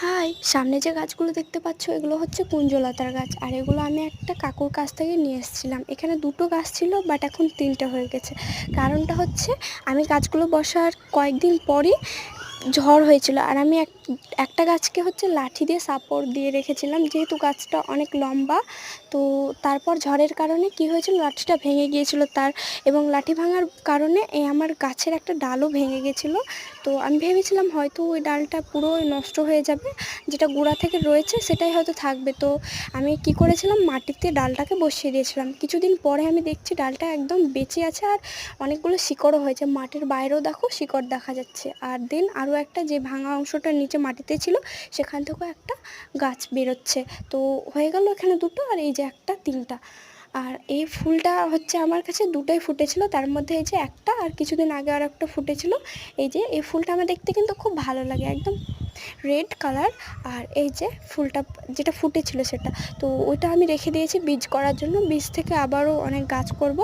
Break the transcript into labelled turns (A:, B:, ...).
A: High, সামনে যে গাছগুলো দেখতে পাচ্ছ এগুলো হচ্ছে কুঞ্জলতার গাছ। আর এগুলো আমি একটা কাকুর কাছ থেকে নিয়ে এসেছিলাম। এখানে দুটো গাছ ছিল, বাট এখন তিনটে হয়ে গেছে। কারণটা হচ্ছে আমি গাছগুলো বসার কয়েকদিন পরই ঝড় হয়েছিল। আর আমি একটা গাছকে হচ্ছে লাঠি দিয়ে সাপোর্ট দিয়ে রেখেছিলাম, যেহেতু গাছটা অনেক লম্বা। তো তারপর ঝড়ের কারণে কি হয়েছিল, লাঠিটা ভেঙে গিয়েছিল তার, এবং লাঠি ভাঙার কারণে আমার গাছের একটা ডালও ভেঙে গেছিলো। তো আমি ভেবেছিলাম হয়তো ওই ডালটা পুরো নষ্ট হয়ে যাবে, যেটা গোড়া থেকে রয়েছে সেটাই হয়তো থাকবে। তো আমি কি করেছিলাম, মাটিতে ডালটাকে বসিয়ে দিয়েছিলাম। কিছুদিন পরে আমি দেখছি ডালটা একদম বেঁচে আছে, আর অনেকগুলো শিকড়ও হয়েছে। মাটির বাইরেও দেখো শিকড় দেখা যাচ্ছে। আর দেন আরও একটা যে ভাঙা অংশটা নিচে মাটিতে ছিল, সেখান থেকেও একটা গাছ বেরোচ্ছে। তো হয়ে গেল এখানে দুটো, আর এই যে একটা, তিনটা। আর এই ফুলটা হচ্ছে আমার কাছে দুটোই ফুটেছিল, তার মধ্যে এই যে একটা, আর কিছুদিন আগে আর একটা ফুটেছিল। এই যে এই ফুলটা আমার দেখতে কিন্তু খুব ভালো লাগে, একদম রেড কালার। আর এই যে ফুলটা যেটা ফুটেছিল সেটা, তো ওইটা আমি রেখে দিয়েছি বীজ করার জন্য। বীজ থেকে আবারও অনেক গাছ করব।